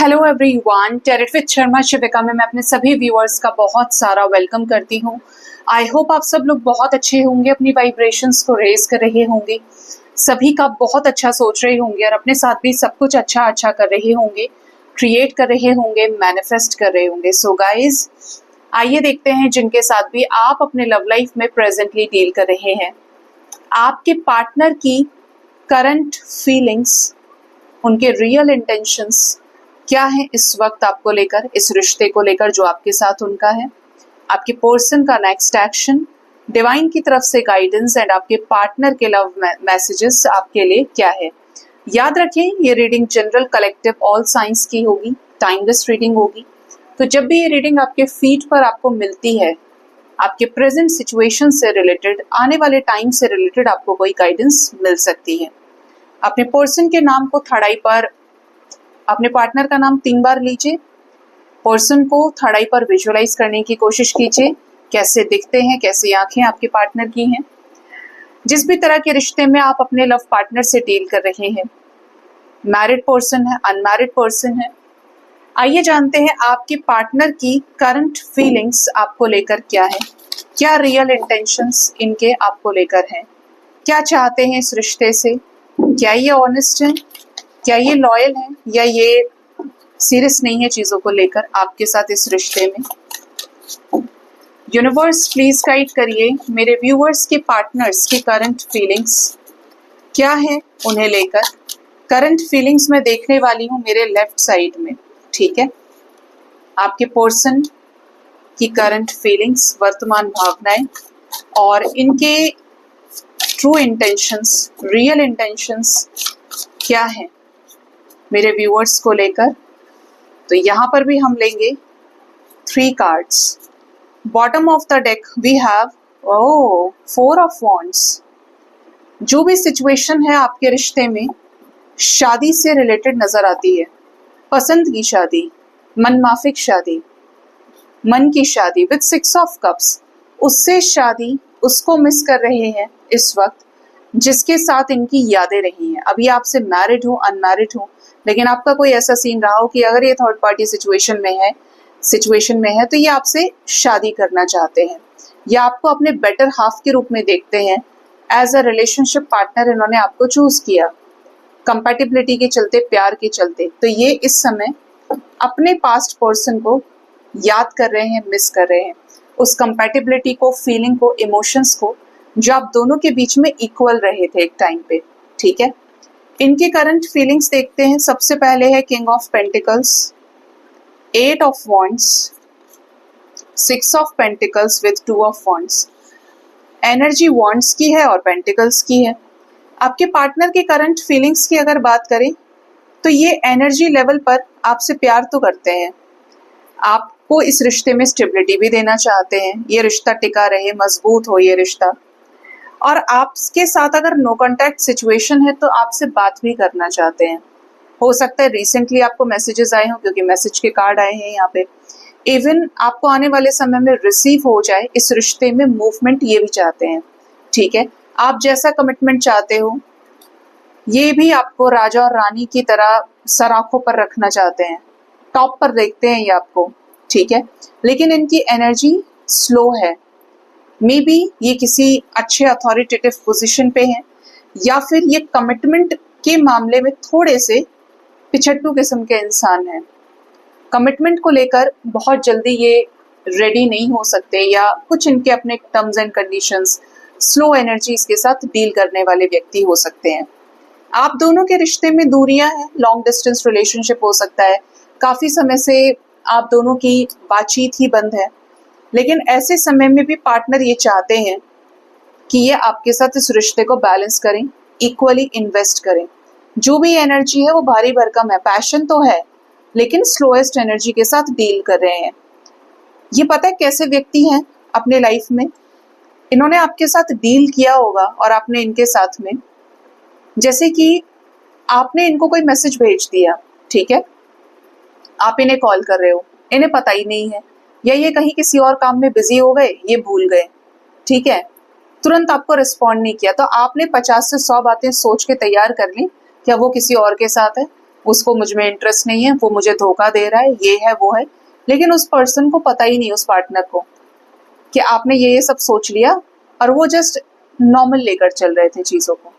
Hello everyone, tarot with Sharma Shivika में मैं अपने सभी व्यूअर्स का बहुत सारा वेलकम करती हूँ। आई होप आप सब लोग बहुत अच्छे होंगे, अपनी वाइब्रेशंस को रेज कर रहे होंगे, सभी का बहुत अच्छा सोच रहे होंगे और अपने साथ भी सब कुछ अच्छा कर रहे होंगे, क्रिएट कर रहे होंगे, मैनिफेस्ट कर रहे होंगे। सो गाइज, आइए देखते हैं जिनके साथ भी आप अपने लव लाइफ में प्रेजेंटली डील कर रहे हैं, आपके पार्टनर की करंट फीलिंग्स, उनके रियल इंटेंशंस क्या है इस वक्त आपको लेकर, इस रिश्ते को लेकर जो आपके साथ उनका है, आपके पर्सन का नेक्स्ट एक्शन, डिवाइन की तरफ से गाइडेंस एंड आपके पार्टनर के लव मैसेजेस आपके लिए क्या है। याद रखें, ये reading general, collective, all science की होगी, टाइमलेस रीडिंग होगी। तो जब भी ये रीडिंग आपके फीड पर आपको मिलती है, आपके प्रेजेंट सिचुएशन से रिलेटेड, आने वाले टाइम से रिलेटेड आपको कोई गाइडेंस मिल सकती है। अपने पर्सन के नाम को थर्ड आई पर, अपने पार्टनर का नाम 3 बार लीजिए, पर्सन को थर्ड आई पर विजुअलाइज करने की कोशिश कीजिए, कैसे दिखते हैं, कैसी आंखें आपके पार्टनर की हैं। जिस भी तरह के रिश्ते में आप अपने लव पार्टनर से डील कर रहे हैं, मैरिड पर्सन है, अनमैरिड पर्सन है, आइए जानते हैं आपके पार्टनर की करंट फीलिंग्स आपको लेकर क्या है, क्या रियल इंटेंशंस इनके आपको लेकर हैं, क्या चाहते हैं इस रिश्ते से, क्या ये ऑनेस्ट है, क्या ये लॉयल है, या ये सीरियस नहीं है चीजों को लेकर आपके साथ इस रिश्ते में। यूनिवर्स प्लीज गाइड करिए मेरे व्यूअर्स के पार्टनर्स की करंट फीलिंग्स क्या है उन्हें लेकर। करंट फीलिंग्स मैं देखने वाली हूँ मेरे लेफ्ट साइड में, ठीक है। आपके पर्सन की करंट फीलिंग्स, वर्तमान भावनाएं और इनके ट्रू इंटेंशंस, रियल इंटेंशंस क्या है मेरे व्यूअर्स को लेकर। तो यहाँ पर भी हम लेंगे 3 cards. Bottom of the deck we have 4 of wands. जो भी सिचुएशन है आपके रिश्ते में, शादी से रिलेटेड नजर आती है, पसंद की शादी, मनमाफिक शादी, मन की शादी विद 6 ऑफ कप्स, उससे शादी, उसको मिस कर रहे हैं इस वक्त जिसके साथ इनकी यादें रही हैं। अभी आपसे मैरिड हो, अनमैरिड हो, लेकिन आपका कोई ऐसा सीन रहा हो कि अगर ये थर्ड पार्टी सिचुएशन में है तो ये आपसे शादी करना चाहते हैं या आपको अपने बेटर हाफ के रूप में देखते हैं। एज अ रिलेशनशिप पार्टनर इन्होंने आपको चूज किया, कंपैटिबिलिटी के चलते, प्यार के चलते। तो ये इस समय अपने पास्ट पर्सन को याद कर रहे हैं, मिस कर रहे हैं, उस कंपैटिबिलिटी को, फीलिंग को, इमोशंस को जो आप दोनों के बीच में इक्वल रहे थे एक टाइम पे, ठीक है। इनके करंट फीलिंग्स देखते हैं। सबसे पहले है king of pentacles, 8 of wands, 6 of pentacles with 2 of wands. Energy wands की है और पेंटिकल्स की है। आपके पार्टनर के करंट फीलिंग्स की अगर बात करें तो ये एनर्जी लेवल पर आपसे प्यार तो करते हैं, आपको इस रिश्ते में स्टेबिलिटी भी देना चाहते हैं, ये रिश्ता टिका रहे, मजबूत हो ये रिश्ता। और आपके साथ अगर नो कांटेक्ट सिचुएशन है तो आपसे बात भी करना चाहते हैं। हो सकता है रिसेंटली आपको मैसेजेस आए हों, क्योंकि मैसेज के कार्ड आए हैं यहाँ पे। इवन आपको आने वाले समय में रिसीव हो जाए इस रिश्ते में मूवमेंट, ये भी चाहते हैं, ठीक है। आप जैसा कमिटमेंट चाहते हो, ये भी आपको राजा और रानी की तरह सर आंखों पर रखना चाहते हैं, टॉप पर देखते हैं ये आपको, ठीक है। लेकिन इनकी एनर्जी स्लो है। मे बी ये किसी अच्छे अथॉरिटेटिव पोजीशन पे हैं, या फिर ये कमिटमेंट के मामले में थोड़े से पिछड़ू किस्म के इंसान हैं। कमिटमेंट को लेकर बहुत जल्दी ये रेडी नहीं हो सकते, या कुछ इनके अपने terms and conditions, slow energies के साथ डील करने वाले व्यक्ति हो सकते हैं। आप दोनों के रिश्ते में दूरियां हैं, लॉन्ग डिस्टेंस रिलेशनशिप हो सकता है, काफी समय से आप दोनों की बातचीत ही बंद है। लेकिन ऐसे समय में भी पार्टनर ये चाहते हैं कि ये आपके साथ इस रिश्ते को बैलेंस करें, इक्वली इन्वेस्ट करें। जो भी एनर्जी है वो भारी भरकम है, पैशन तो है, लेकिन स्लोएस्ट एनर्जी के साथ डील कर रहे हैं। ये पता है कैसे व्यक्ति हैं अपने लाइफ में, इन्होंने आपके साथ डील किया होगा और आपने इनके साथ में, जैसे कि आपने इनको कोई मैसेज भेज दिया, ठीक है, आप इन्हें कॉल कर रहे हो, इन्हें पता ही नहीं है, या ये कहीं किसी और काम में बिजी हो गए, ये भूल गए, ठीक है, तुरंत आपको रिस्पॉन्ड नहीं किया। तो आपने 50 से 100 बातें सोच के तैयार कर ली, क्या वो किसी और के साथ है, उसको मुझ में इंटरेस्ट नहीं है, वो मुझे धोखा दे रहा है, ये है वो है, लेकिन उस पर्सन को पता ही नहीं, उस पार्टनर को, कि आपने ये सब सोच लिया और वो जस्ट नॉर्मल लेकर चल रहे थे चीज़ों को।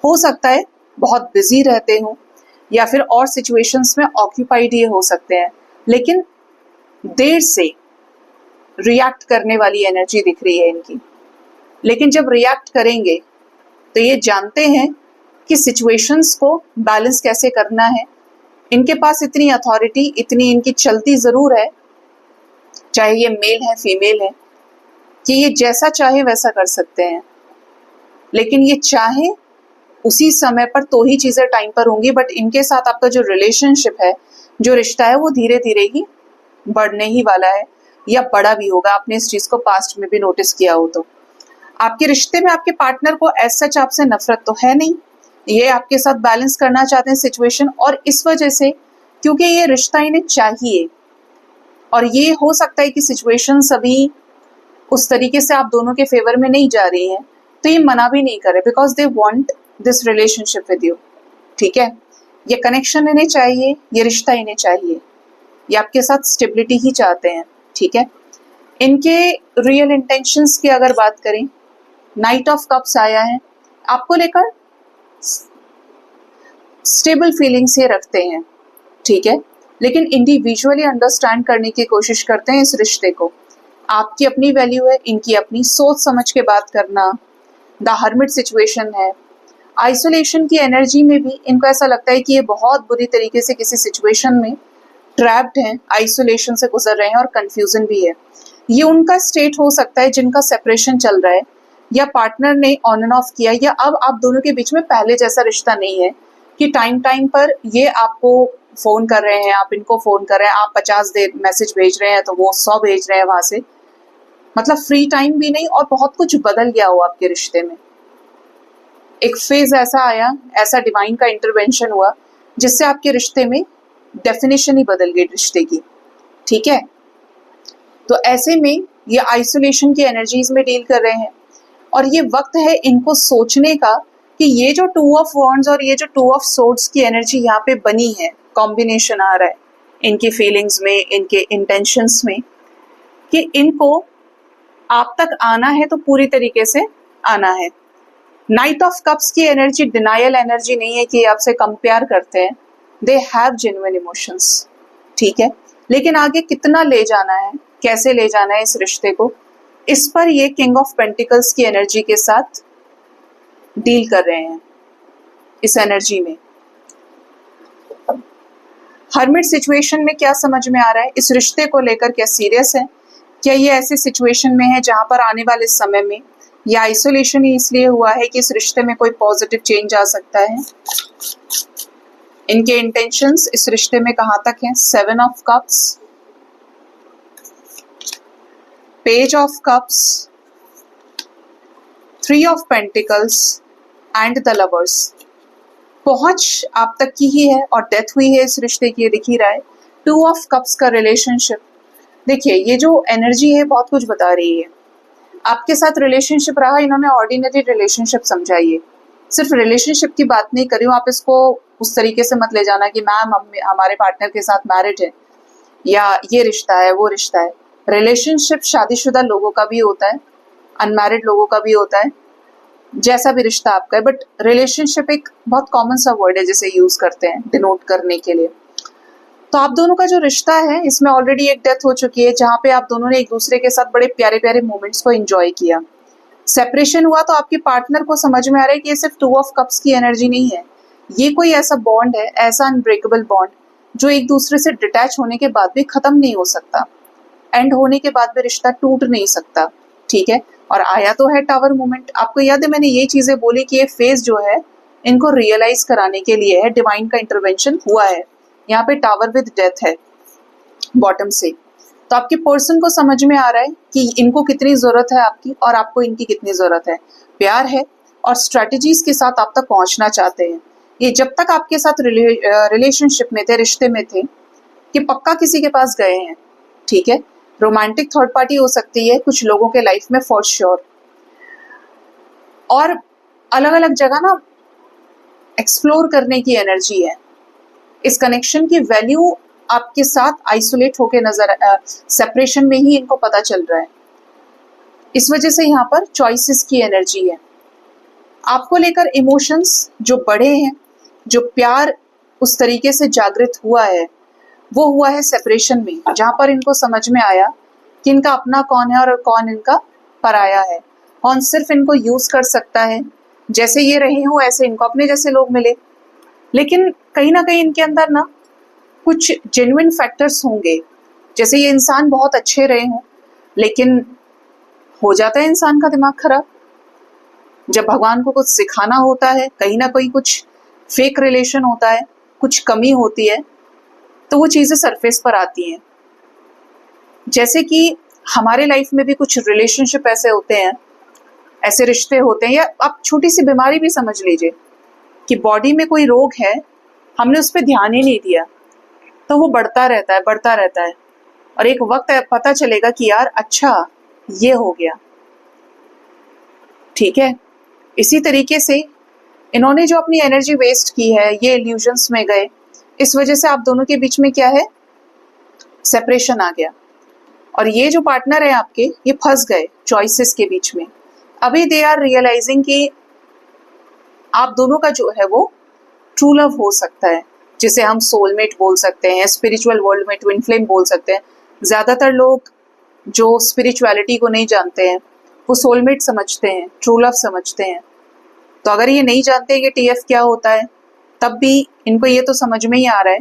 हो सकता है बहुत बिजी रहते हो या फिर और सिचुएशंस में ऑक्यूपाइड ये हो सकते हैं, लेकिन देर से रिएक्ट करने वाली एनर्जी दिख रही है इनकी। लेकिन जब रिएक्ट करेंगे तो ये जानते हैं कि सिचुएशंस को बैलेंस कैसे करना है। इनके पास इतनी अथॉरिटी, इतनी इनकी चलती ज़रूर है, चाहे ये मेल है फीमेल है, कि ये जैसा चाहे वैसा कर सकते हैं। लेकिन ये चाहे उसी समय पर तो ही चीज़ें टाइम पर होंगी, बट इनके साथ आपका जो रिलेशनशिप है, जो रिश्ता है, वो धीरे धीरे ही बढ़ने ही वाला है या बड़ा भी होगा। आपने इस चीज़ को पास्ट में भी नोटिस किया हो तो आपके रिश्ते में आपके पार्टनर को एज सच आपसे नफरत तो है नहीं, ये आपके साथ बैलेंस करना चाहते हैं सिचुएशन, और इस वजह से क्योंकि ये रिश्ता इन्हें चाहिए, और ये हो सकता है कि सिचुएशन अभी उस तरीके से आप दोनों के फेवर में नहीं जा रही हैं, तो ये मना भी नहीं करे, because they want this relationship with you. ठीक है, ये कनेक्शन इन्हें चाहिए, ये रिश्ता इन्हें चाहिए, ये आपके साथ स्टेबिलिटी ही चाहते हैं। ठीक है, इनके रियल इंटेंशंस की अगर बात करें, नाइट ऑफ कप्स आया है, आपको लेकर स्टेबल फीलिंग्स ये रखते हैं। ठीक है, लेकिन इंडिविजुअली अंडरस्टैंड करने की कोशिश करते हैं इस रिश्ते को। आपकी अपनी वैल्यू है, इनकी अपनी, सोच समझ के बात करना। द हर्मिट सिचुएशन है, आइसोलेशन की एनर्जी में भी इनको ऐसा लगता है कि ये बहुत बुरी तरीके से किसी सिचुएशन में ट्रैप्ड हैं, आइसोलेशन से गुजर रहे हैं और कंफ्यूजन भी है। ये उनका स्टेट हो सकता है जिनका सेपरेशन चल रहा है, या पार्टनर ने ऑन एंड ऑफ किया, या अब आप दोनों के बीच में पहले जैसा रिश्ता नहीं है कि टाइम टाइम पर ये आपको फ़ोन कर रहे हैं, आप इनको फ़ोन कर रहे हैं, आप 50 देर मैसेज भेज रहे हैं तो वो 100 भेज रहे हैं वहाँ से, मतलब फ्री टाइम भी नहीं, और बहुत कुछ बदल गया हो आपके रिश्ते में। एक फेज ऐसा आया, ऐसा डिवाइन का इंटरवेंशन हुआ जिससे आपके रिश्ते में डेफिनेशन ही बदल गई रिश्ते की। ठीक है, तो ऐसे में ये आइसोलेशन की एनर्जीज में डील कर रहे हैं, और ये वक्त है इनको सोचने का कि ये जो 2 ऑफ वॉन्ड्स और ये जो 2 ऑफ सोर्ड्स की एनर्जी यहाँ पे बनी है, कॉम्बिनेशन आ रहा है इनकी फीलिंग्स में, इनके इंटेंशंस में, कि इनको आप तक आना है तो पूरी तरीके से आना है। नाइट ऑफ कप्स की एनर्जी डिनायल एनर्जी नहीं है कि आपसे कम प्यार करते हैं, दे हैव जेन्युइन इमोशंस। ठीक है, लेकिन आगे कितना ले जाना है, कैसे ले जाना है इस रिश्ते को, इस पर ये किंग ऑफ पेंटिकल्स की एनर्जी के साथ डील कर रहे हैं। इस एनर्जी में हर्मिट सिचुएशन में क्या समझ में आ रहा है, इस रिश्ते को लेकर क्या सीरियस है, क्या ये ऐसे सिचुएशन में है जहां पर आने वाले समय में या आइसोलेशन ही इसलिए हुआ है कि इस रिश्ते में कोई पॉजिटिव चेंज आ सकता है। इनके इंटेंशंस इस रिश्ते में कहां तक हैं, 7 of cups, page of cups, 3 of pentacles and the lovers. पहुंच आप तक की ही है और डेथ हुई है इस रिश्ते की, ये दिख ही रहा है। 2 ऑफ कप्स का रिलेशनशिप, देखिए ये जो एनर्जी है बहुत कुछ बता रही है। आपके साथ रिलेशनशिप रहा, इन्होंने ऑर्डिनरी रिलेशनशिप समझा, ये सिर्फ रिलेशनशिप की बात नहीं कर रही हूँ, आप इसको उस तरीके से मत ले जाना कि मैम हमारे पार्टनर के साथ मैरिड है या ये रिश्ता है वो रिश्ता है। रिलेशनशिप शादीशुदा लोगों का भी होता है, अनमैरिड लोगों का भी होता है, जैसा भी रिश्ता आपका है, बट रिलेशनशिप एक बहुत कॉमन सा वर्ड है जिसे यूज करते हैं डिनोट करने के लिए। तो आप दोनों का जो रिश्ता है इसमें ऑलरेडी एक डेथ हो चुकी है जहाँ पे आप दोनों ने एक दूसरे के साथ बड़े प्यारे प्यारे मोमेंट्स को एंजॉय किया। सेपरेशन हुआ तो आपके पार्टनर को समझ में आ रहा है कि ये सिर्फ 2 ऑफ कप्स की एनर्जी नहीं है, ये कोई ऐसा बॉन्ड है, ऐसा अनब्रेकेबल बॉन्ड जो एक दूसरे से डिटैच होने के बाद भी खत्म नहीं हो सकता, एंड होने के बाद भी रिश्ता टूट नहीं सकता। ठीक है, और आया तो है टावर मोमेंट। आपको याद है मैंने ये चीजें बोली कि ये फेज जो है इनको रियलाइज कराने के लिए है, डिवाइन का इंटरवेंशन हुआ है। यहाँ पे टावर विद डेथ है बॉटम से, तो आपके पर्सन को समझ में आ रहा है कि इनको कितनी जरूरत है आपकी और आपको इनकी कितनी जरूरत है। प्यार है और स्ट्रेटजीज के साथ आप तक पहुंचना चाहते हैं। ये जब तक आपके साथ रिलेशनशिप में थे, रिश्ते में थे, कि पक्का किसी के पास गए हैं। ठीक है, रोमांटिक थर्ड पार्टी हो सकती है कुछ लोगों के लाइफ में फॉर श्योर, और अलग अलग जगह ना एक्सप्लोर करने की एनर्जी है। इस कनेक्शन की वैल्यू आपके साथ आइसोलेट होके नजर सेपरेशन में ही इनको पता चल रहा है। इस वजह से यहाँ पर चॉइसेस की एनर्जी है। आपको लेकर इमोशंस जो बड़े हैं, जो प्यार उस तरीके से जागृत हुआ है, वो हुआ है सेपरेशन में, जहां पर इनको समझ में आया कि इनका अपना कौन है और कौन इनका पराया है, कौन सिर्फ इनको यूज कर सकता है, जैसे ये रहे हो ऐसे इनको अपने जैसे लोग मिले। लेकिन कहीं ना कहीं इनके अंदर ना कुछ जेन्युइन फैक्टर्स होंगे, जैसे ये इंसान बहुत अच्छे रहे हों, लेकिन हो जाता है इंसान का दिमाग खराब। जब भगवान को कुछ सिखाना होता है, कहीं ना कहीं कुछ फेक रिलेशन होता है, कुछ कमी होती है, तो वो चीजें सरफेस पर आती हैं। जैसे कि हमारे लाइफ में भी कुछ रिलेशनशिप ऐसे होते हैं, ऐसे रिश्ते होते हैं, या आप छोटी सी बीमारी भी समझ लीजिए कि बॉडी में कोई रोग है, हमने उस पर ध्यान ही नहीं दिया, तो वो बढ़ता रहता है, बढ़ता रहता है, और एक वक्त पता चलेगा कि यार अच्छा ये हो गया। ठीक है, इसी तरीके से इन्होंने जो अपनी एनर्जी वेस्ट की है, ये इल्यूजन्स में गए, इस वजह से आप दोनों के बीच में क्या है, सेपरेशन आ गया। और ये जो पार्टनर है आपके, ये फंस गए चॉइसेस के बीच में। अभी दे आर रियलाइजिंग कि आप दोनों का जो है वो ट्रू लव हो सकता है, जिसे हम सोलमेट बोल सकते हैं, स्पिरिचुअल वर्ल्ड में ट्विन फ्लेम बोल सकते हैं। ज्यादातर लोग जो स्पिरिचुअलिटी को नहीं जानते हैं, वो सोलमेट समझते हैं, ट्रू लव समझते हैं। तो अगर ये नहीं जानते कि टीएफ क्या होता है, तब भी इनको ये तो समझ में ही आ रहा है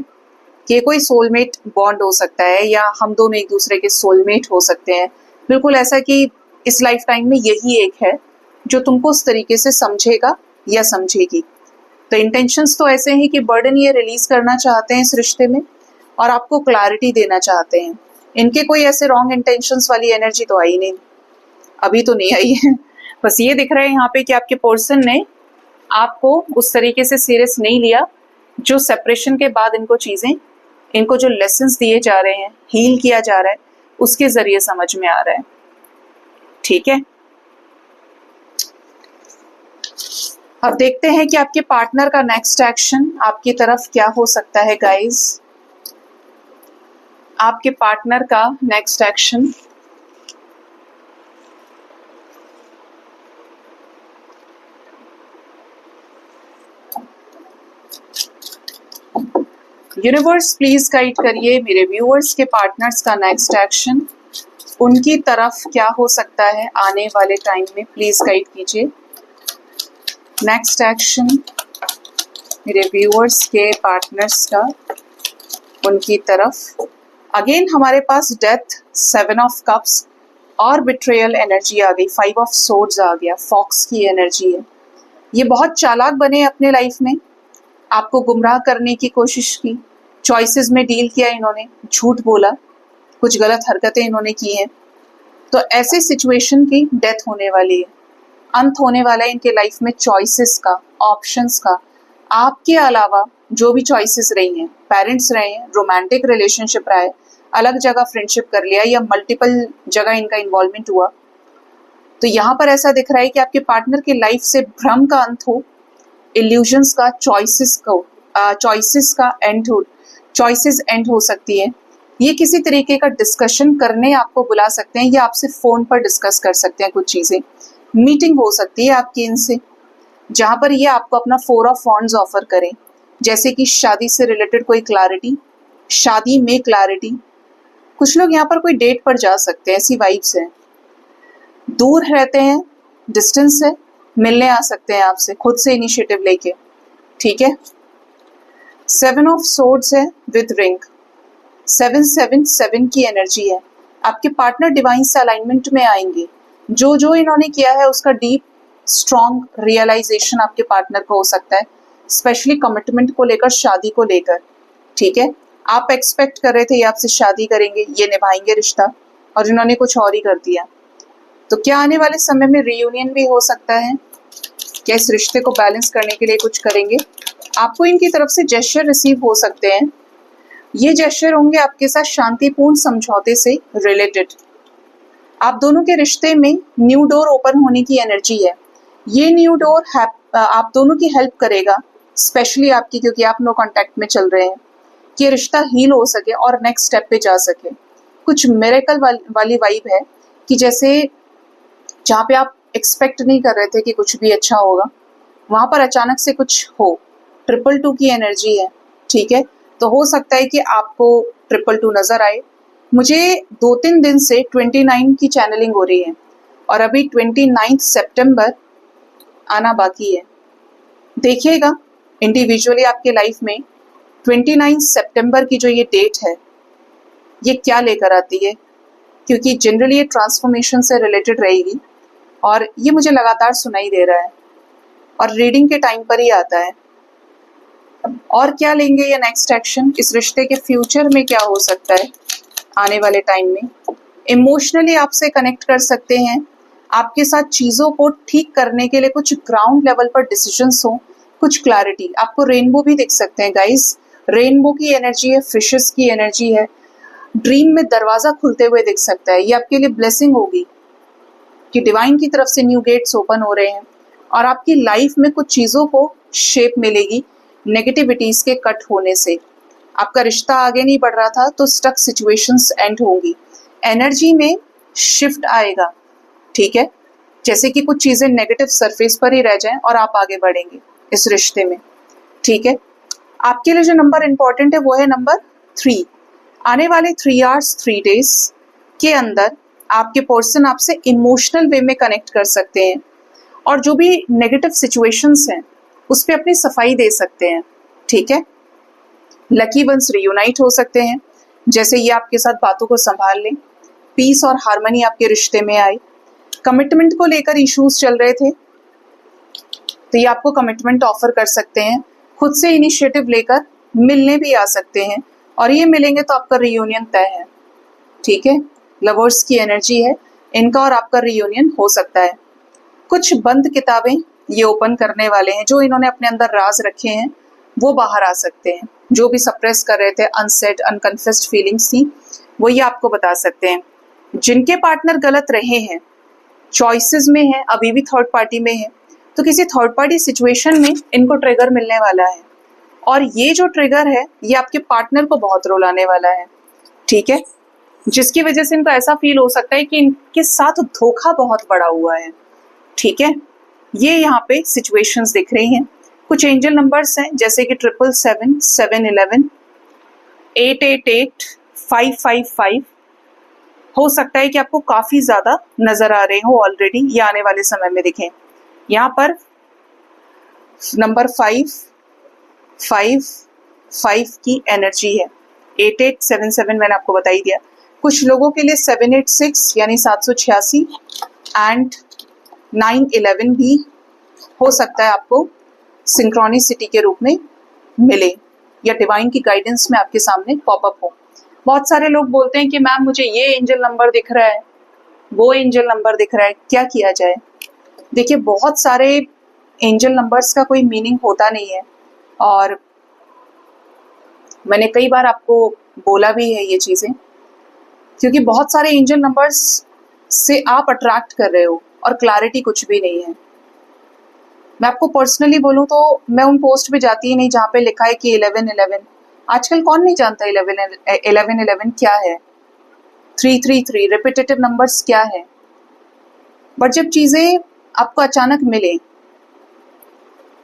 कि ये कोई सोलमेट बॉन्ड हो सकता है, या हम दोनों एक दूसरे के सोलमेट हो सकते हैं। बिल्कुल ऐसा कि इस लाइफ टाइम में यही एक है जो तुमको उस तरीके से समझेगा या समझेगी। तो इंटेंशंस तो ऐसे हैं कि बर्डन ये रिलीज करना चाहते हैं इस रिश्ते में, और आपको क्लैरिटी देना चाहते हैं। इनके कोई ऐसे रॉन्ग इंटेंशंस वाली एनर्जी तो आई नहीं, अभी तो नहीं आई है। बस ये दिख रहा है यहाँ पे कि आपके पर्सन ने आपको उस तरीके से सीरियस नहीं लिया, जो सेपरेशन के बाद इनको चीजें, इनको जो लेसन्स दिए जा रहे हैं, हील किया जा रहा है, उसके जरिए समझ में आ रहा है। ठीक है, अब देखते हैं कि आपके पार्टनर का नेक्स्ट एक्शन आपकी तरफ क्या हो सकता है गाइस। आपके पार्टनर का next action, universe please guide करिए मेरे व्यूअर्स के पार्टनर्स का नेक्स्ट एक्शन उनकी तरफ क्या हो सकता है आने वाले टाइम में। प्लीज गाइड कीजिए नेक्स्ट एक्शन मेरे व्यूअर्स के पार्टनर्स का उनकी तरफ। अगेन हमारे पास डेथ, 7 ऑफ कप्स और बिट्रेयल एनर्जी आ गई, 5 ऑफ सोर्ड्स आ गया, फॉक्स की एनर्जी है। ये बहुत चालाक बने अपने लाइफ में, आपको गुमराह करने की कोशिश की, चॉइसेस में डील किया इन्होंने, झूठ बोला, कुछ गलत हरकतें इन्होंने की हैं। तो ऐसे सिचुएशन की डेथ होने वाली है, अंत होने वाला है इनके लाइफ में चॉइसेस का, ऑप्शंस का। आपके अलावा जो भी चॉइसेस रही हैं, पेरेंट्स रहे हैं, रोमांटिक रिलेशनशिप रहा है, अलग जगह फ्रेंडशिप कर लिया, या मल्टीपल जगह इनका इन्वॉल्वमेंट हुआ, तो यहाँ पर ऐसा दिख रहा है कि आपके पार्टनर की लाइफ से भ्रम का अंत हो, इल्यूजन्स का, चॉइसेस का एंड हो, चॉइसेस एंड हो सकती है। ये किसी तरीके का डिस्कशन करने आपको बुला सकते हैं, या आपसे फोन पर डिस्कस कर सकते हैं कुछ चीजें, मीटिंग हो सकती है आपकी इनसे, जहां पर ये आपको अपना 4 ऑफ वॉन्ड्स ऑफर करें, जैसे कि शादी से रिलेटेड कोई क्लैरिटी, शादी में क्लैरिटी। कुछ लोग यहाँ पर कोई डेट पर जा सकते हैं, ऐसी वाइब्स है। दूर रहते हैं, डिस्टेंस है, मिलने आ सकते हैं आपसे खुद से इनिशिएटिव लेके। ठीक है, 7 ऑफ सोर्ड्स है विद रिंग, 777 की एनर्जी है। आपके पार्टनर डिवाइन से अलाइनमेंट में आएंगे। जो जो इन्होंने किया है उसका डीप स्ट्रॉन्ग रियलाइजेशन आपके पार्टनर को हो सकता है, स्पेशली कमिटमेंट को लेकर, शादी को लेकर। ठीक है, आप एक्सपेक्ट कर रहे थे ये आपसे शादी करेंगे, ये निभाएंगे रिश्ता, और इन्होंने कुछ और ही कर दिया। तो क्या आने वाले समय में रियूनियन भी हो सकता है? क्या इस रिश्ते को बैलेंस करने के लिए कुछ करेंगे? आपको इनकी तरफ से जेस्चर रिसीव हो सकते हैं। ये जेस्चर होंगे आपके साथ शांतिपूर्ण समझौते से रिलेटेड। आप दोनों के रिश्ते में न्यू डोर ओपन होने की एनर्जी है। ये न्यू डोर आप दोनों की हेल्प करेगा, स्पेशली आपकी, क्योंकि आप नो कांटेक्ट में चल रहे हैं। कि ये रिश्ता हील हो सके और नेक्स्ट स्टेप पे जा सके। कुछ मिरेकल वाली वाइब है कि जैसे जहाँ पे आप एक्सपेक्ट नहीं कर रहे थे कि कुछ भी अच्छा होगा, वहां पर अचानक से कुछ हो। 222 की एनर्जी है, ठीक है। तो हो सकता है कि आपको 222 नजर आए। मुझे 2-3 दिन से 29 की चैनलिंग हो रही है और अभी 29 सितंबर आना बाकी है। देखिएगा इंडिविजुअली आपके लाइफ में 29 सितंबर की जो ये डेट है ये क्या लेकर आती है, क्योंकि जनरली ये ट्रांसफॉर्मेशन से रिलेटेड रहेगी और ये मुझे लगातार सुनाई दे रहा है और रीडिंग के टाइम पर ही आता है। और क्या लेंगे ये नेक्स्ट एक्शन, इस रिश्ते के फ्यूचर में क्या हो सकता है आने वाले टाइम में। इमोशनली आपसे कनेक्ट कर सकते हैं, आपके साथ चीज़ों को ठीक करने के लिए कुछ ग्राउंड लेवल पर डिसीजंस हो, कुछ क्लैरिटी। आपको रेनबो भी दिख सकते हैं गाइस, रेनबो की एनर्जी है, फिशेस की एनर्जी है। ड्रीम में दरवाजा खुलते हुए दिख सकता है, ये आपके लिए ब्लेसिंग होगी कि डिवाइन की तरफ से न्यू गेट्स ओपन हो रहे हैं और आपकी लाइफ में कुछ चीज़ों को शेप मिलेगी नेगेटिविटीज के कट होने से। आपका रिश्ता आगे नहीं बढ़ रहा था तो स्टक सिचुएशंस एंड होंगी, एनर्जी में शिफ्ट आएगा, ठीक है। जैसे कि कुछ चीजें नेगेटिव सरफेस पर ही रह जाएं और आप आगे बढ़ेंगे इस रिश्ते में, ठीक है। आपके लिए जो नंबर इंपॉर्टेंट है वो है नंबर 3। आने वाले 3 आवर्स 3 डेज के अंदर आपके पर्सन आपसे इमोशनल वे में कनेक्ट कर सकते हैं और जो भी नेगेटिव सिचुएशंस हैं उस पर अपनी सफाई दे सकते हैं, ठीक है। लकी वंस रियूनाइट हो सकते हैं, जैसे ये आपके साथ बातों को संभाल लें, पीस और हार्मनी आपके रिश्ते में आए। कमिटमेंट को लेकर इश्यूज चल रहे थे तो ये आपको कमिटमेंट ऑफर कर सकते हैं, खुद से इनिशिएटिव लेकर मिलने भी आ सकते हैं और ये मिलेंगे तो आपका रियूनियन तय है, ठीक है। लवर्स की एनर्जी है, इनका और आपका रियूनियन हो सकता है। कुछ बंद किताबें ये ओपन करने वाले हैं, जो इन्होंने अपने अंदर राज रखे हैं वो बाहर आ सकते हैं। जो भी सप्रेस कर रहे थे, अनसेड अनकन्फेस्ड फीलिंग्स थी, वो ये आपको बता सकते हैं। जिनके पार्टनर गलत रहे हैं, चॉइसेस में है, अभी भी थर्ड पार्टी में है, तो किसी थर्ड पार्टी सिचुएशन में इनको ट्रिगर मिलने वाला है और ये जो ट्रिगर है ये आपके पार्टनर को बहुत रुलाने वाला है, ठीक है। जिसकी वजह से इनको ऐसा फील हो सकता है कि इनके साथ धोखा बहुत बड़ा हुआ है, ठीक है। ये यहाँ पे सिचुएशंस दिख रही हैं। कुछ एंजल नंबर्स हैं जैसे कि 777, 711, 888, 555। हो सकता है कि आपको काफी ज्यादा नजर आ रहे हो ऑलरेडी, ये आने वाले समय में दिखें। यहाँ पर नंबर 555 की एनर्जी है। 8877 मैंने आपको बता ही दिया। कुछ लोगों के लिए 786 यानी 786 एंड 911 भी हो सकता है आपको सिंक्रोनिसिटी के रूप में मिले या डिवाइन की गाइडेंस में आपके सामने पॉपअप हो। बहुत सारे लोग बोलते हैं कि मैम मुझे ये एंजल नंबर दिख रहा है, वो एंजल नंबर दिख रहा है, क्या किया जाए। देखिए बहुत सारे एंजल नंबर्स का कोई मीनिंग होता नहीं है और मैंने कई बार आपको बोला भी है ये चीजें, क्योंकि बहुत सारे एंजल नंबर्स से आप अट्रैक्ट कर रहे हो और क्लैरिटी कुछ भी नहीं है। मैं आपको पर्सनली बोलूं तो मैं उन पोस्ट पे जाती ही नहीं जहाँ पे लिखा है कि 1111। आजकल कौन नहीं जानता 1111 क्या है, 333 रिपीटेटिव नंबर्स क्या है। बट जब चीजें आपको अचानक मिले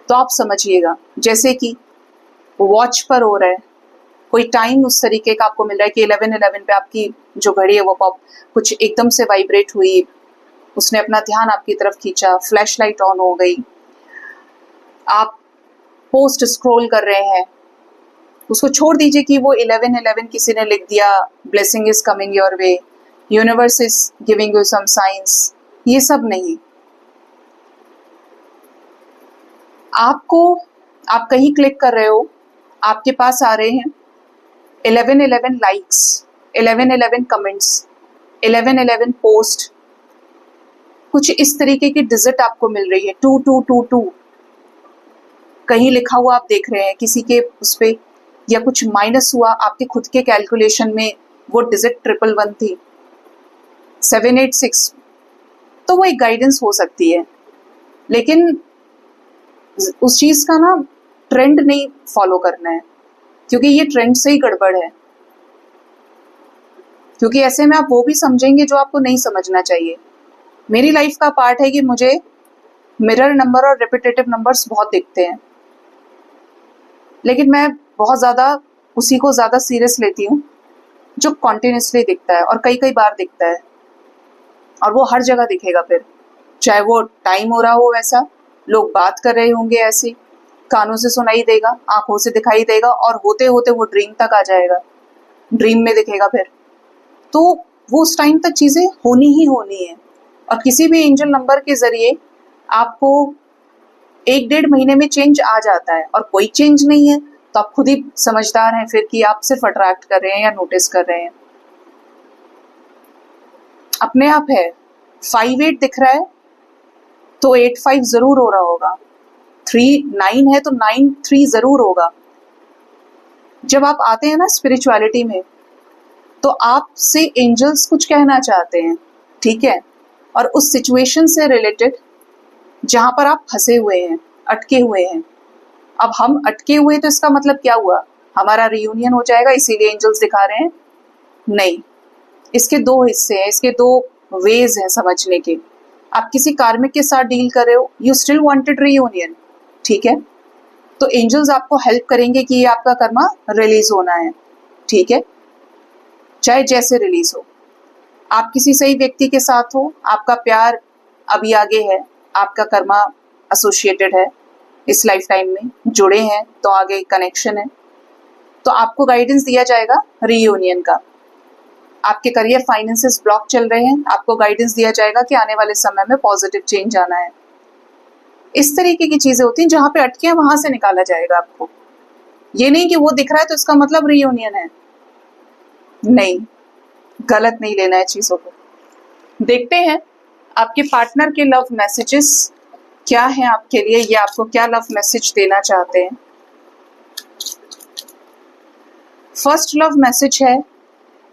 तो आप समझिएगा, जैसे कि वॉच पर हो रहा है, कोई टाइम उस तरीके का आपको मिल रहा है कि 1111 पे आपकी जो घड़ी है वो पॉप कुछ एकदम से वाइब्रेट हुई, उसने अपना ध्यान आपकी तरफ खींचा, फ्लैश लाइट ऑन हो गई, आप पोस्ट स्क्रॉल कर रहे हैं, उसको छोड़ दीजिए कि वो 1111 किसी ने लिख दिया, blessing is coming your way, universe is giving you some signs, ये सब नहीं। आप कहीं क्लिक कर रहे हो, आपके पास आ रहे हैं 1111 लाइक्स, 1111 कमेंट्स, 1111 पोस्ट, कुछ इस तरीके की डिजिट आपको मिल रही है। 2222 कहीं लिखा हुआ आप देख रहे हैं किसी के उस पे, या कुछ माइनस हुआ आपके खुद के कैलकुलेशन में, वो डिजिट 111 थी। 786 तो वो एक गाइडेंस हो सकती है, लेकिन उस चीज का ना ट्रेंड नहीं फॉलो करना है, क्योंकि ये ट्रेंड से ही गड़बड़ है। क्योंकि ऐसे में आप वो भी समझेंगे जो आपको नहीं समझना चाहिए। मेरी लाइफ का पार्ट है कि मुझे मिरर नंबर और रिपीटेटिव नंबर्स बहुत दिखते हैं, लेकिन मैं बहुत ज़्यादा उसी को ज़्यादा सीरियस लेती हूँ जो कॉन्टिन्यूसली दिखता है और कई कई बार दिखता है, और वो हर जगह दिखेगा। फिर चाहे वो टाइम हो रहा हो वैसा, लोग बात कर रहे होंगे ऐसे, कानों से सुनाई देगा, आंखों से दिखाई देगा, और होते होते वो ड्रीम तक आ जाएगा, ड्रीम में दिखेगा फिर। तो वो उस टाइम तक चीज़ें होनी ही होनी है। और किसी भी एंजल नंबर के ज़रिए आपको 1-1.5 महीने में चेंज आ जाता है, और कोई चेंज नहीं है तो आप खुद ही समझदार हैं फिर कि आप सिर्फ अट्रैक्ट कर रहे हैं या नोटिस कर रहे हैं। अपने आप है। 5-8 दिख रहा है तो 8-5 जरूर हो रहा होगा। 3-9 है तो 9-3 जरूर होगा। जब आप आते हैं ना स्पिरिचुअलिटी में, तो आपसे एंजल्स कुछ कहना चाहते हैं, ठीक है, और उस सिचुएशन से रिलेटेड जहां पर आप फंसे हुए हैं, अटके हुए हैं। अब हम अटके हुए तो इसका मतलब क्या हुआ, हमारा रियूनियन हो जाएगा इसीलिए एंजल्स दिखा रहे हैं? नहीं, इसके 2 हिस्से हैं, इसके 2 वेज हैं समझने के। आप किसी कार्मिक के साथ डील कर रहे हो, यू स्टिल वांटेड रियूनियन, ठीक है, तो एंजल्स आपको हेल्प करेंगे कि ये आपका कर्मा रिलीज होना है, ठीक है, चाहे जैसे रिलीज हो। आप किसी सही व्यक्ति के साथ हो, आपका प्यार अभी आगे है, आपका कर्मा एसोसिएटेड है, इस लाइफ टाइम में जुड़े हैं तो आगे कनेक्शन है, तो आपको गाइडेंस दिया जाएगा रियूनियन का। आपके करियर फाइनेंसेस ब्लॉक चल रहे हैं, आपको गाइडेंस दिया जाएगा कि आने वाले समय में पॉजिटिव चेंज आना है। इस तरीके की चीजें होती हैं, जहां पे अटके हैं वहां से निकाला जाएगा आपको। ये नहीं कि वो दिख रहा है तो इसका मतलब रियूनियन है, नहीं, गलत नहीं लेना है चीजों को। देखते हैं आपके पार्टनर के लव मैसेजेस क्या हैं आपके लिए, ये आपको क्या लव मैसेज देना चाहते हैं। फर्स्ट लव मैसेज है,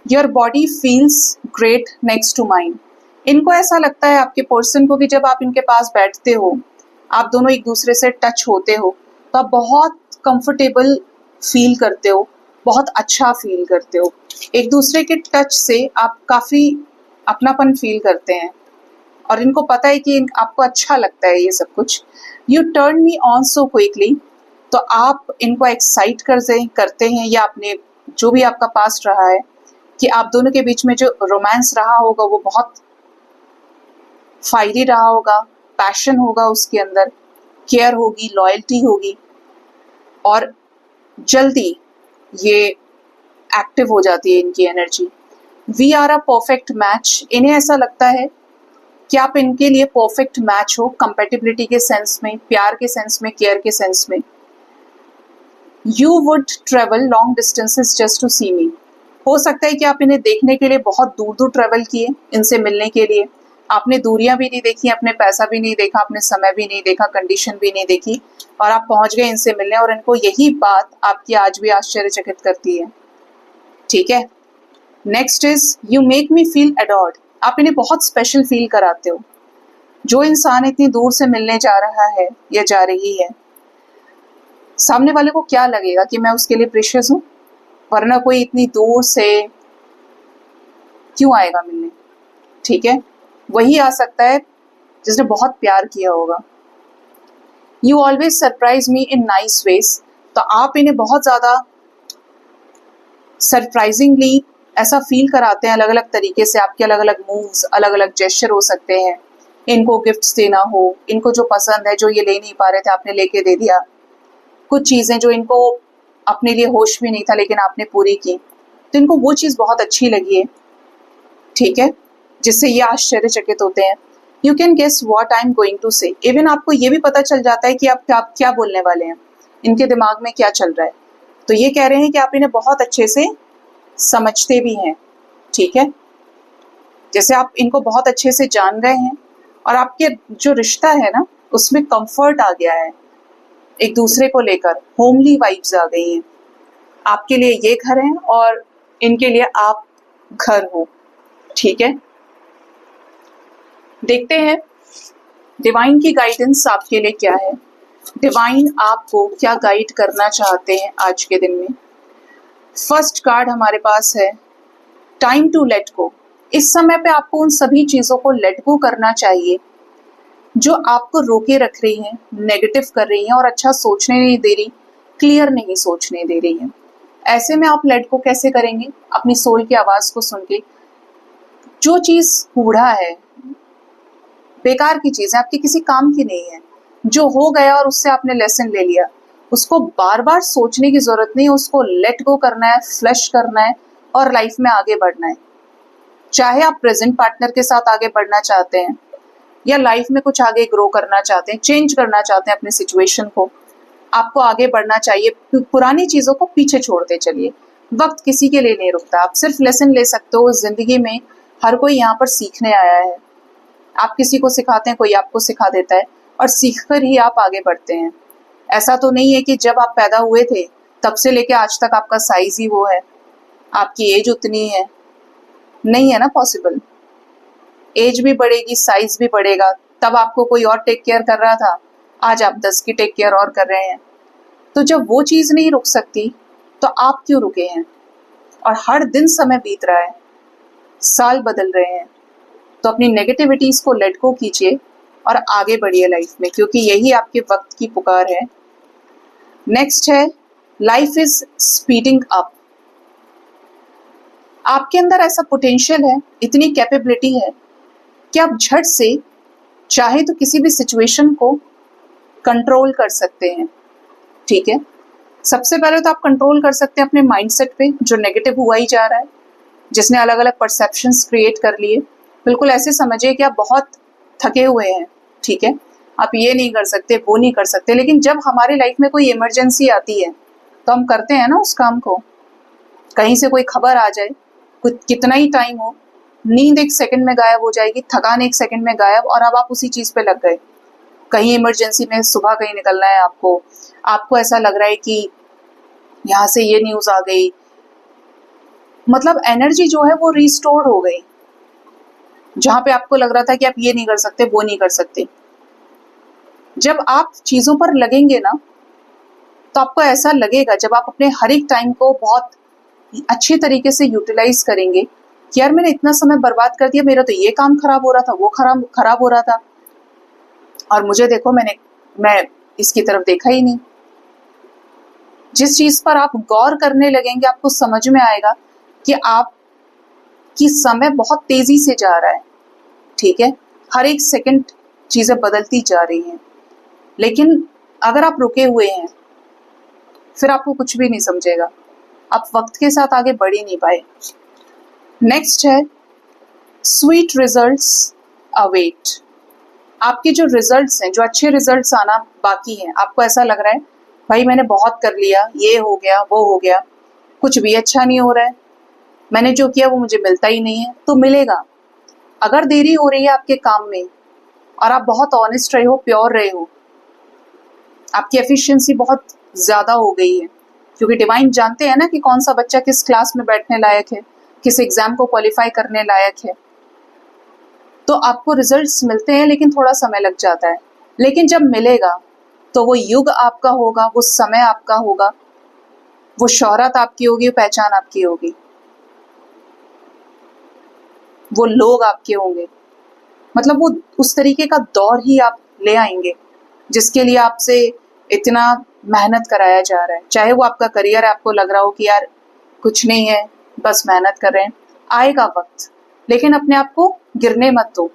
your body feels great next to mine. इनको ऐसा लगता है आपके पर्सन को कि जब आप इनके पास बैठते हो, आप दोनों एक दूसरे से टच होते हो, तो आप बहुत कंफर्टेबल फील करते हो, बहुत अच्छा फील करते हो। एक दूसरे के टच से आप काफ़ी अपनापन फील करते हैं, और इनको पता है कि आपको अच्छा लगता है ये सब कुछ। U turn me on so quickly, तो आप इनको एक्साइट करते हैं, या आपने जो भी आपका पास्ट रहा है कि आप दोनों के बीच में जो रोमांस रहा होगा वो बहुत फायरी रहा होगा, पैशन होगा उसके अंदर, केयर होगी, लॉयल्टी होगी, और जल्दी ये एक्टिव हो जाती है इनकी energy. We are a perfect match. इन्हें ऐसा लगता है कि आप इनके लिए परफेक्ट मैच हो, कंपेटिबिलिटी के सेंस में, प्यार के सेंस में, केयर के सेंस में। You would travel long distances just to see me. हो सकता है कि आप इन्हें देखने के लिए बहुत दूर दूर ट्रेवल किए, इनसे मिलने के लिए। आपने दूरियां भी नहीं देखी, आपने पैसा भी नहीं देखा, आपने समय भी नहीं देखा, कंडीशन भी नहीं देखी, और आप पहुंच गए इनसे मिलने, और इनको यही बात आपकी आज भी आश्चर्यचकित करती है, ठीक है। Next is, you make me feel adored. आप इन्हें बहुत स्पेशल फील कराते हो। जो इंसान इतनी दूर से मिलने जा रहा है या जा रही है, सामने वाले को क्या लगेगा कि मैं उसके लिए प्रेशियस हूँ, वरना कोई इतनी दूर से क्यों आएगा मिलने, ठीक है। वही आ सकता है जिसने बहुत प्यार किया होगा। You always surprise me in nice ways. तो आप इन्हें बहुत ज़्यादा सरप्राइजिंगली ऐसा फील कराते हैं अलग अलग तरीके से। आपके अलग अलग मूव्स, अलग अलग जेस्चर हो सकते हैं। इनको गिफ्ट्स देना हो, इनको जो पसंद है, जो ये ले नहीं पा रहे थे, आपने लेके दे दिया। कुछ चीज़ें जो इनको अपने लिए होश भी नहीं था लेकिन आपने पूरी की, तो इनको वो चीज़ बहुत अच्छी लगी है, ठीक है, जिससे ये आश्चर्यचकित होते हैं। You can guess what I am going to say. Even आपको ये भी पता चल जाता है कि आप क्या बोलने वाले हैं, इनके दिमाग में क्या चल रहा है। तो ये कह रहे हैं कि आप इन्हें बहुत अच्छे से समझते भी हैं, ठीक है, जैसे आप इनको बहुत अच्छे से जान रहे हैं, और आपके जो रिश्ता है ना उसमें कंफर्ट आ गया है, एक दूसरे को लेकर होमली वाइब्स आ गई हैं। आपके लिए ये घर है और इनके लिए आप घर हो, ठीक है। देखते हैं डिवाइन की गाइडेंस आपके लिए क्या है। डिवाइन आपको क्या गाइड करना चाहते हैं आज के दिन में। फर्स्ट कार्ड हमारे पास है टाइम टू लेट गो। इस समय पे आपको उन सभी चीज़ों को लेट गो करना चाहिए जो आपको रोके रख रही हैं, नेगेटिव कर रही हैं और अच्छा सोचने नहीं दे रही, क्लियर नहीं सोचने दे रही हैं। ऐसे में आप लेट गो कैसे करेंगे? अपनी सोल की आवाज़ को सुन के। जो चीज़ कूड़ा है, बेकार की चीज़ है, आपके किसी काम की नहीं है, जो हो गया और उससे आपने लेसन ले लिया, उसको बार बार सोचने की ज़रूरत नहीं है, उसको लेट गो करना है, फ्लश करना है और लाइफ में आगे बढ़ना है। चाहे आप प्रेजेंट पार्टनर के साथ आगे बढ़ना चाहते हैं या लाइफ में कुछ आगे ग्रो करना चाहते हैं, चेंज करना चाहते हैं अपनी सिचुएशन को, आपको आगे बढ़ना चाहिए। पुरानी चीज़ों को पीछे छोड़ते चलिए। वक्त किसी के लिए नहीं रुकता, आप सिर्फ लेसन ले सकते हो। ज़िंदगी में हर कोई यहाँ पर सीखने आया है। आप किसी को सिखाते हैं, कोई आपको सिखा देता है और सीख कर ही आप आगे बढ़ते हैं। ऐसा तो नहीं है कि जब आप पैदा हुए थे तब से लेके आज तक आपका साइज ही वो है, आपकी एज उतनी है, नहीं है ना पॉसिबल। एज भी बढ़ेगी, साइज भी बढ़ेगा। तब आपको कोई और टेक केयर कर रहा था, आज आप 10 की टेक केयर और कर रहे हैं। तो जब वो चीज़ नहीं रुक सकती तो आप क्यों रुके हैं? और हर दिन समय बीत रहा है, साल बदल रहे हैं, तो अपनी नेगेटिविटीज़ को लेट गो कीजिए और आगे बढ़िए लाइफ में, क्योंकि यही आपके वक्त की पुकार है। नेक्स्ट है लाइफ इज स्पीडिंग अप। आपके अंदर ऐसा पोटेंशियल है, इतनी कैपेबिलिटी है कि आप झट से चाहे तो किसी भी सिचुएशन को कंट्रोल कर सकते हैं। ठीक है, सबसे पहले तो आप कंट्रोल कर सकते हैं अपने माइंडसेट पे, जो नेगेटिव हुआ ही जा रहा है, जिसने अलग अलग परसेप्शंस क्रिएट कर लिए। बिल्कुल ऐसे समझिए कि आप बहुत थके हुए हैं। ठीक है, आप ये नहीं कर सकते, वो नहीं कर सकते, लेकिन जब हमारी लाइफ में कोई इमरजेंसी आती है तो हम करते हैं ना उस काम को। कहीं से कोई खबर आ जाए, कुछ कितना ही टाइम हो, नींद एक सेकंड में गायब हो जाएगी, थकान एक सेकंड में गायब, और अब आप उसी चीज़ पे लग गए। कहीं इमरजेंसी में सुबह कहीं निकलना है आपको ऐसा लग रहा है कि यहाँ से ये न्यूज़ आ गई, मतलब एनर्जी जो है वो रिस्टोर्ड हो गई। जहाँ पे आपको लग रहा था कि आप ये नहीं कर सकते, वो नहीं कर सकते, जब आप चीज़ों पर लगेंगे ना तो आपको ऐसा लगेगा, जब आप अपने हर एक टाइम को बहुत अच्छे तरीके से यूटिलाइज करेंगे कि यार मैंने इतना समय बर्बाद कर दिया, मेरा तो ये काम खराब हो रहा था, वो खराब हो रहा था, और मुझे देखो मैं इसकी तरफ देखा ही नहीं। जिस चीज़ पर आप गौर करने लगेंगे आपको समझ में आएगा कि आपकी समय बहुत तेज़ी से जा रहा है। ठीक है, हर एक सेकंड चीज़ें बदलती जा रही हैं, लेकिन अगर आप रुके हुए हैं फिर आपको कुछ भी नहीं समझेगा, आप वक्त के साथ आगे बढ़ ही नहीं पाए। नेक्स्ट है स्वीट रिजल्ट्स अवेट। आपके जो रिजल्ट्स हैं, जो अच्छे रिजल्ट्स आना बाकी हैं, आपको ऐसा लग रहा है भाई मैंने बहुत कर लिया, ये हो गया, वो हो गया, कुछ भी अच्छा नहीं हो रहा है, मैंने जो किया वो मुझे मिलता ही नहीं है, तो मिलेगा। अगर देरी हो रही है आपके काम में और आप बहुत ऑनेस्ट रहे हो, प्योर रहे हो, आपकी एफिशिएंसी बहुत ज़्यादा हो गई है, क्योंकि डिवाइन जानते हैं ना कि कौन सा बच्चा किस क्लास में बैठने लायक है, किस एग्ज़ाम को क्वालिफाई करने लायक है, तो आपको रिजल्ट्स मिलते हैं, लेकिन थोड़ा समय लग जाता है। लेकिन जब मिलेगा तो वो युग आपका होगा, वो समय आपका होगा, वो शोहरत आपकी होगी, वो पहचान आपकी होगी, वो लोग आपके होंगे, मतलब वो उस तरीके का दौर ही आप ले आएंगे जिसके लिए आपसे इतना मेहनत कराया जा रहा है। चाहे वो आपका करियर है, आपको लग रहा हो कि यार कुछ नहीं है, बस मेहनत कर रहे हैं, आएगा वक्त, लेकिन अपने आप को गिरने मत दो,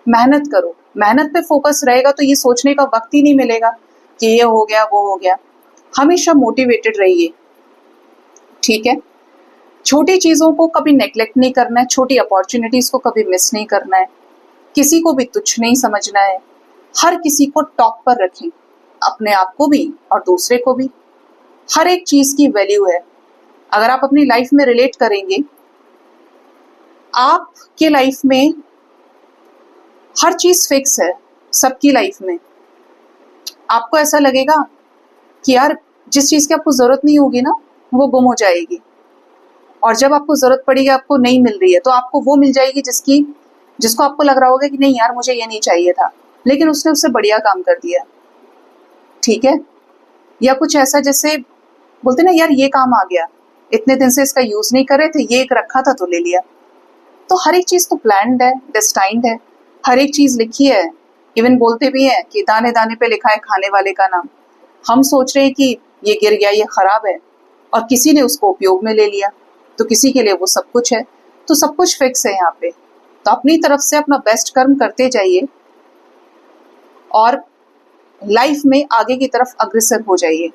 मेहनत करो। मेहनत पे फोकस रहेगा तो ये सोचने का वक्त ही नहीं मिलेगा कि ये हो गया, वो हो गया। हमेशा मोटिवेटेड रहिए। ठीक है, छोटी चीज़ों को कभी नेग्लेक्ट नहीं करना है, छोटी अपॉर्चुनिटीज़ को कभी मिस नहीं करना है, किसी को भी तुच्छ नहीं समझना है, हर किसी को टॉप पर रखें, अपने आप को भी और दूसरे को भी। हर एक चीज़ की वैल्यू है। अगर आप अपनी लाइफ में रिलेट करेंगे, आपके लाइफ में हर चीज़ फिक्स है, सबकी लाइफ में। आपको ऐसा लगेगा कि यार जिस चीज़ की आपको ज़रूरत नहीं होगी ना, वो गुम हो जाएगी, और जब आपको ज़रूरत पड़ेगी, आपको नहीं मिल रही है, तो आपको वो मिल जाएगी जिसको आपको लग रहा होगा कि नहीं यार मुझे ये नहीं चाहिए था, लेकिन उसने उससे बढ़िया काम कर दिया। ठीक है, या कुछ ऐसा जैसे बोलते ना यार ये काम आ गया, इतने दिन से इसका यूज नहीं कर रहे थे, ये एक रखा था तो ले लिया। तो हर एक चीज तो प्लान्ड है, डेस्टाइन्ड है, हर एक चीज लिखी है। इवन बोलते भी हैं कि दाने दाने पे लिखा है खाने वाले का नाम। हम सोच रहे हैं कि ये गिर गया, ये खराब है, और किसी ने उसको उपयोग में ले लिया, तो किसी के लिए वो सब कुछ है। तो सब कुछ फिक्स है यहाँ पे। तो अपनी तरफ से अपना बेस्ट कर्म करते जाइए और लाइफ में आगे की तरफ अग्रसर हो जाइए।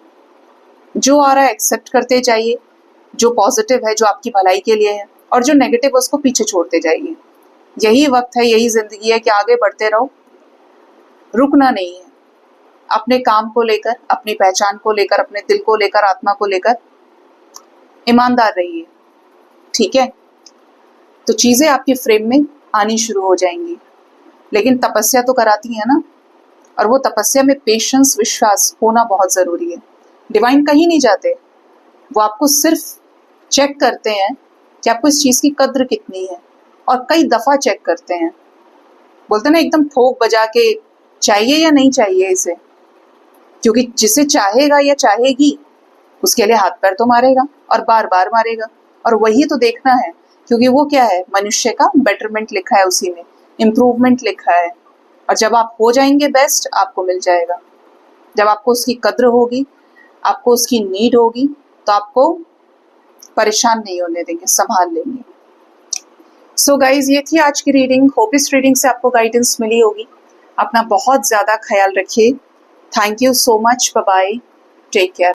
जो आ रहा है एक्सेप्ट करते जाइए, जो पॉजिटिव है, जो आपकी भलाई के लिए है, और जो नेगेटिव है उसको पीछे छोड़ते जाइए। यही वक्त है, यही जिंदगी है कि आगे बढ़ते रहो, रुकना नहीं है। अपने काम को लेकर, अपनी पहचान को लेकर, अपने दिल को लेकर, आत्मा को लेकर ईमानदार रहिए, ठीक है? तो चीजें आपके फ्रेम में आनी शुरू हो जाएंगी। लेकिन तपस्या तो कराती है ना, और वो तपस्या में पेशेंस, विश्वास होना बहुत जरूरी है। डिवाइन कहीं नहीं जाते, वो आपको सिर्फ चेक करते हैं कि आपको इस चीज की कद्र कितनी है, और कई दफा चेक करते हैं। बोलते ना एकदम ठोक बजा के, चाहिए या नहीं चाहिए इसे, क्योंकि जिसे चाहेगा या चाहेगी उसके लिए हाथ पैर तो मारेगा और बार बार मारेगा, और वही तो देखना है। क्योंकि वो क्या है, मनुष्य का बेटरमेंट लिखा है, उसी में इम्प्रूवमेंट लिखा है। और जब आप हो जाएंगे बेस्ट, आपको मिल जाएगा। जब आपको उसकी कद्र होगी, आपको उसकी नीड होगी, तो आपको परेशान नहीं होने देंगे, संभाल लेंगे। सो गाइज, ये थी आज की रीडिंग। होप इस रीडिंग से आपको गाइडेंस मिली होगी। अपना बहुत ज्यादा ख्याल रखिए। Thank you so much. Bye bye, take care.